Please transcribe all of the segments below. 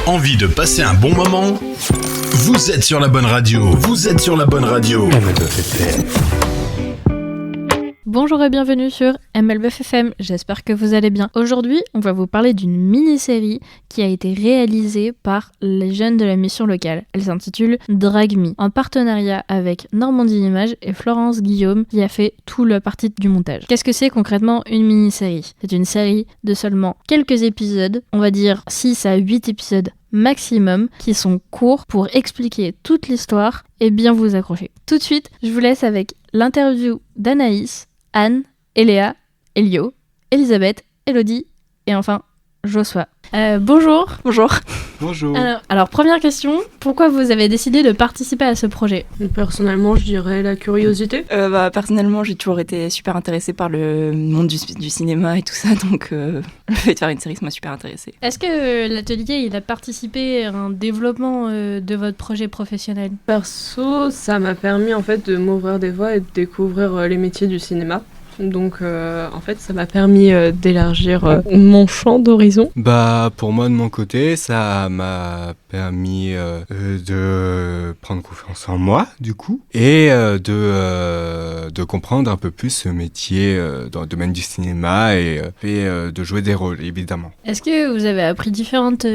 Envie de passer un bon moment? Vous êtes sur la bonne radio. Vous êtes sur la bonne radio. Bonjour et bienvenue sur MLBF FM, j'espère que vous allez bien. Aujourd'hui, on va vous parler d'une mini-série qui a été réalisée par les jeunes de la mission locale. Elle s'intitule Drag Me, en partenariat avec Normandie Images et Florence Guillaume qui a fait tout le parti du montage. Qu'est-ce que c'est concrètement une mini-série? C'est une série de seulement quelques épisodes, on va dire 6 à 8 épisodes maximum, qui sont courts pour expliquer toute l'histoire et bien vous accrocher. Tout de suite, je vous laisse avec l'interview d'Anaïs, Anne, Eléa, Elio, Elisabeth, Elodie et enfin Joshua. Bonjour. Bonjour. Bonjour. Alors, première question, pourquoi vous avez décidé de participer à ce projet? Personnellement, je dirais la curiosité. Personnellement, j'ai toujours été super intéressée par le monde du cinéma et tout ça, donc le fait de faire une série, ça m'a super intéressée. Est-ce que l'atelier, il a participé à un développement de votre projet professionnel? Perso, ça m'a permis en fait de m'ouvrir des voies et de découvrir les métiers du cinéma. Donc en fait ça m'a permis d'élargir mon champ d'horizon. Pour moi de mon côté ça m'a permis de prendre confiance en moi du coup et de comprendre un peu plus ce métier dans le domaine du cinéma et de jouer des rôles évidemment. Est-ce que vous avez appris différentes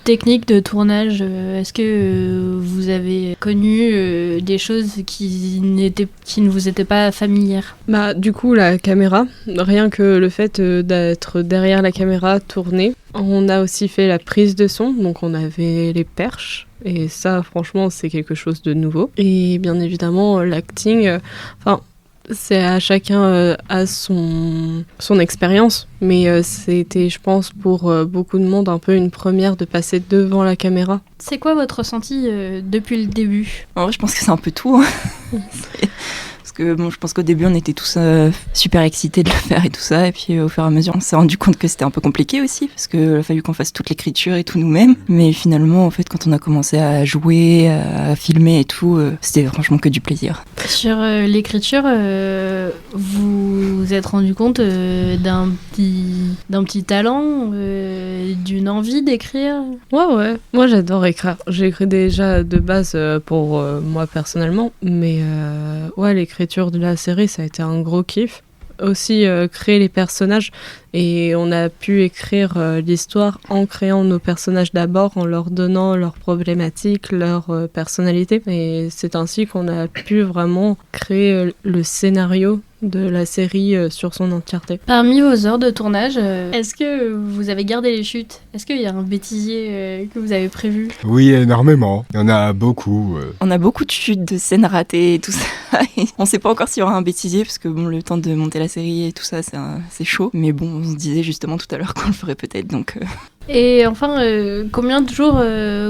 techniques de tournage? Est-ce que vous avez connu des choses qui ne vous étaient pas familières? Du coup la caméra, rien que le fait d'être derrière la caméra tournée. On a aussi fait la prise de son, donc on avait les perches et ça franchement c'est quelque chose de nouveau. Et bien évidemment l'acting, c'est à chacun à son expérience, mais c'était, je pense, pour beaucoup de monde un peu une première de passer devant la caméra. C'est quoi votre ressenti depuis le début? En vrai, je pense que c'est un peu tout. Parce que je pense qu'au début, on était tous super excités de le faire et tout ça, et puis au fur et à mesure, on s'est rendu compte que c'était un peu compliqué aussi, parce qu'il a fallu qu'on fasse toute l'écriture et tout nous-mêmes. Mais finalement, en fait, quand on a commencé à jouer, à filmer et tout, c'était franchement que du plaisir. Sur l'écriture, vous vous êtes rendu compte d'un petit talent, d'une envie d'écrire? Ouais. Moi, j'adore écrire. J'écris déjà de base pour moi personnellement, mais l'écriture de la série, ça a été un gros kiff. Aussi créer les personnages, et on a pu écrire l'histoire en créant nos personnages d'abord, en leur donnant leurs problématiques, leur personnalité, et c'est ainsi qu'on a pu vraiment créer le scénario de la série sur son entièreté. Parmi vos heures de tournage, est-ce que vous avez gardé les chutes? Est-ce qu'il y a un bêtisier que vous avez prévu? Oui, énormément. Il y en a beaucoup. On a beaucoup de chutes, de scènes ratées et tout ça. Et on sait pas encore s'il y aura un bêtisier, parce que le temps de monter la série et tout ça, c'est chaud. Mais bon, on se disait justement tout à l'heure qu'on le ferait peut-être, donc... Et enfin, combien de jours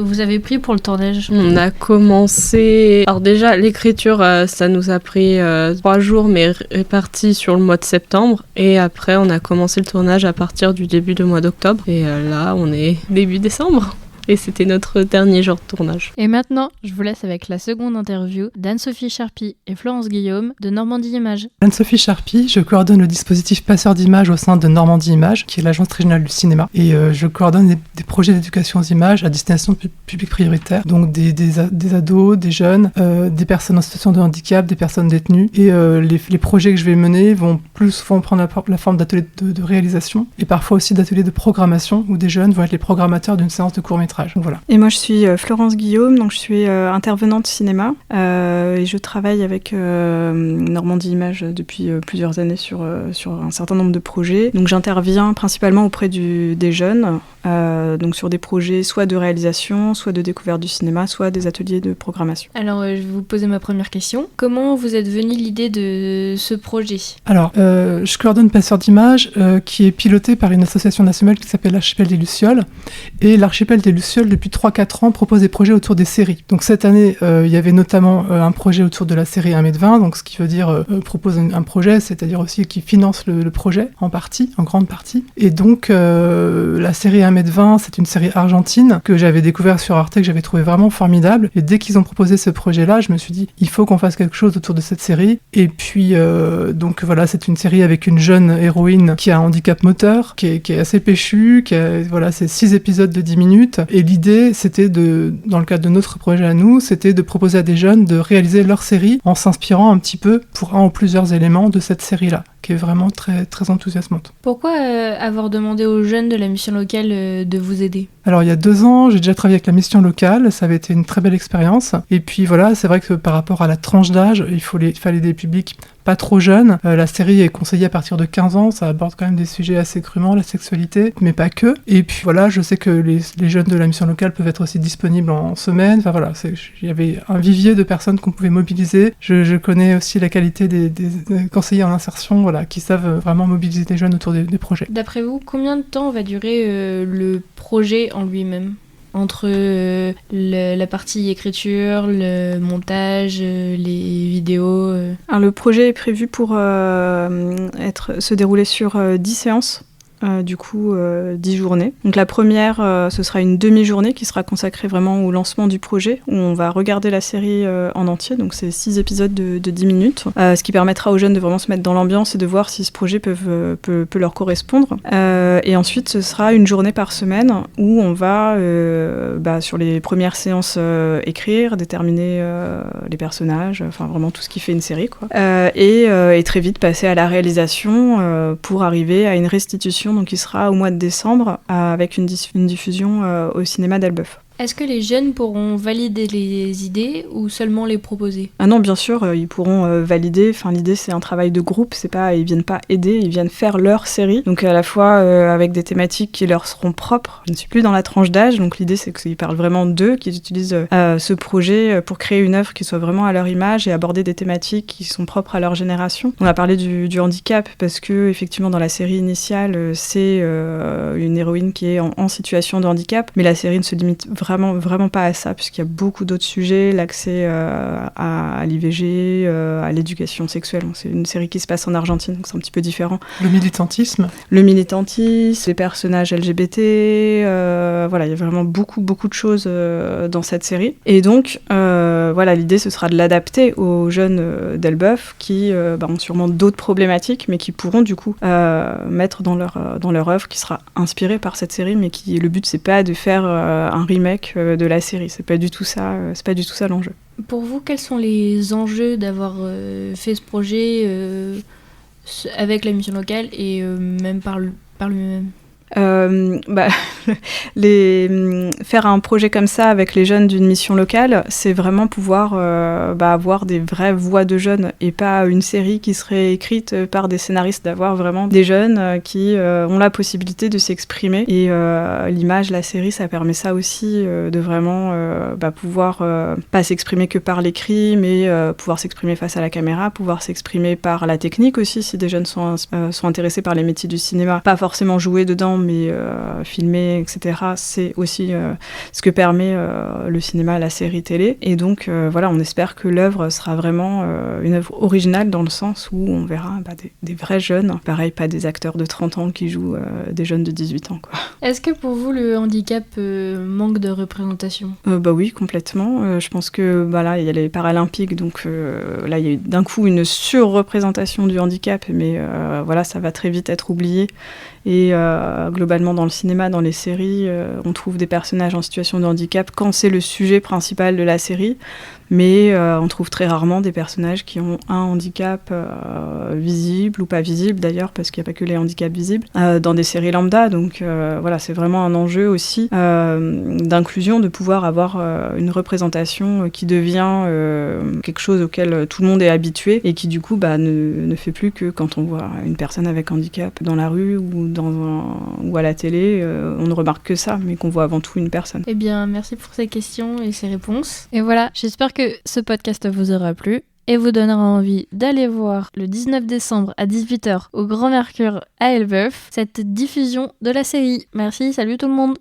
vous avez pris pour le tournage? On a commencé... Alors déjà, l'écriture, ça nous a pris 3 jours, mais répartis sur le mois de septembre. Et après, on a commencé le tournage à partir du début du mois d'octobre. Et là, on est début décembre. Et c'était notre dernier jour de tournage. Et maintenant, je vous laisse avec la seconde interview d'Anne-Sophie Charpie et Florence Guillaume de Normandie Images. Anne-Sophie Charpie, je coordonne le dispositif passeur d'images au sein de Normandie Images, qui est l'agence régionale du cinéma. Et je coordonne des projets d'éducation aux images à destination de publics prioritaires, donc des ados, des jeunes, des personnes en situation de handicap, des personnes détenues. Et les projets que je vais mener vont plus souvent prendre la forme d'ateliers de réalisation et parfois aussi d'ateliers de programmation, où des jeunes vont être les programmateurs d'une séance de court-métrage. Donc voilà. Et moi je suis Florence Guillaume, donc je suis intervenante cinéma et je travaille avec Normandie Images depuis plusieurs années sur un certain nombre de projets. Donc j'interviens principalement auprès des jeunes, donc sur des projets soit de réalisation, soit de découverte du cinéma, soit des ateliers de programmation. Alors je vais vous poser ma première question. Comment vous êtes venue l'idée de ce projet? Alors je coordonne Passeur d'images qui est piloté par une association nationale qui s'appelle l'Archipel des Lucioles, et l'Archipel des Lucioles depuis 3-4 ans propose des projets autour des séries. Donc cette année il y avait notamment un projet autour de la série 1m20, donc ce qui veut dire propose un projet, c'est-à-dire aussi qui finance le projet en grande partie. Et donc la série 1m20 jamais de vin, c'est une série argentine que j'avais découvert sur Arte, que j'avais trouvé vraiment formidable. Et dès qu'ils ont proposé ce projet-là, je me suis dit, il faut qu'on fasse quelque chose autour de cette série. Et puis, donc voilà, c'est une série avec une jeune héroïne qui a un handicap moteur, qui est assez péchue, voilà, c'est 6 épisodes de 10 minutes. Et l'idée, c'était dans le cadre de notre projet à nous, c'était de proposer à des jeunes de réaliser leur série en s'inspirant un petit peu pour un ou plusieurs éléments de cette série-là, qui est vraiment très, très enthousiasmante. Pourquoi avoir demandé aux jeunes de la mission locale de vous aider ? Alors il y a 2 ans, j'ai déjà travaillé avec la mission locale, ça avait été une très belle expérience. Et puis voilà, c'est vrai que par rapport à la tranche d'âge, il fallait des publics pas trop jeunes. La série est conseillée à partir de 15 ans, ça aborde quand même des sujets assez crûment, la sexualité, mais pas que. Et puis voilà, je sais que les jeunes de la mission locale peuvent être aussi disponibles en semaine. Enfin voilà, il y avait un vivier de personnes qu'on pouvait mobiliser. Je connais aussi la qualité des conseillers en insertion, voilà, qui savent vraiment mobiliser des jeunes autour des projets. D'après vous, combien de temps va durer le projet en lui-même ? Entre la partie écriture, le montage, les vidéos Alors, le projet est prévu pour se dérouler sur 10 séances. 10 journées. Donc la première, ce sera une demi-journée qui sera consacrée vraiment au lancement du projet, où on va regarder la série en entier, donc c'est 6 épisodes de 10 minutes, ce qui permettra aux jeunes de vraiment se mettre dans l'ambiance et de voir si ce projet peut leur correspondre. Et ensuite, ce sera une journée par semaine où on va, sur les premières séances, écrire, déterminer les personnages, enfin vraiment tout ce qui fait une série, quoi. Et très vite passer à la réalisation pour arriver à une restitution donc qui sera au mois de décembre avec une diffusion au cinéma d'Elbeuf. Est-ce que les jeunes pourront valider les idées ou seulement les proposer ? Ah non, bien sûr, ils pourront valider. Enfin, l'idée, c'est un travail de groupe. Ils viennent pas aider, ils viennent faire leur série. Donc à la fois avec des thématiques qui leur seront propres. Je ne suis plus dans la tranche d'âge, donc l'idée, c'est qu'ils parlent vraiment d'eux, qu'ils utilisent ce projet pour créer une œuvre qui soit vraiment à leur image et aborder des thématiques qui sont propres à leur génération. On a parlé du handicap parce que effectivement, dans la série initiale, c'est une héroïne qui est en situation de handicap, mais la série ne se limite vraiment pas à ça, puisqu'il y a beaucoup d'autres sujets, l'accès à l'IVG, à l'éducation sexuelle. Donc, c'est une série qui se passe en Argentine, donc c'est un petit peu différent. Le militantisme, les personnages LGBT, voilà, il y a vraiment beaucoup de choses dans cette série. Et donc, voilà, l'idée, ce sera de l'adapter aux jeunes d'Elbeuf qui ont sûrement d'autres problématiques, mais qui pourront du coup mettre dans leur œuvre, qui sera inspirée par cette série, mais le but, c'est pas de faire un remake de la série, c'est pas du tout ça l'enjeu. Pour vous, quels sont les enjeux d'avoir fait ce projet avec la mission locale et même par lui-même ? Faire un projet comme ça avec les jeunes d'une mission locale, c'est vraiment pouvoir avoir des vraies voix de jeunes et pas une série qui serait écrite par des scénaristes, d'avoir vraiment des jeunes qui ont la possibilité de s'exprimer. Et l'image, la série, ça permet ça aussi, de vraiment pouvoir pas s'exprimer que par l'écrit, mais pouvoir s'exprimer face à la caméra, pouvoir s'exprimer par la technique aussi, si des jeunes sont intéressés par les métiers du cinéma, pas forcément jouer dedans, mais filmer, etc. C'est aussi ce que permet le cinéma, la série télé. Et donc, voilà, on espère que l'œuvre sera vraiment une œuvre originale dans le sens où on verra des vrais jeunes. Pareil, pas des acteurs de 30 ans qui jouent des jeunes de 18 ans, quoi. Est-ce que pour vous, le handicap manque de représentation ? Oui, complètement. Je pense que là, il y a les Paralympiques, donc là, il y a eu d'un coup une surreprésentation du handicap, mais voilà, ça va très vite être oublié. Et globalement, dans le cinéma, dans les séries, on trouve des personnages en situation de handicap quand c'est le sujet principal de la série. Mais on trouve très rarement des personnages qui ont un handicap visible ou pas visible d'ailleurs, parce qu'il n'y a pas que les handicaps visibles, dans des séries lambda. Donc voilà, c'est vraiment un enjeu aussi d'inclusion, de pouvoir avoir une représentation qui devient quelque chose auquel tout le monde est habitué et qui du coup ne fait plus que quand on voit une personne avec handicap dans la rue ou à la télé, on ne remarque que ça, mais qu'on voit avant tout une personne. Eh bien, merci pour ces questions et ces réponses. Et voilà, j'espère que ce podcast vous aura plu et vous donnera envie d'aller voir le 19 décembre à 18h au Grand Mercure à Elbeuf cette diffusion de la série. Merci, salut tout le monde!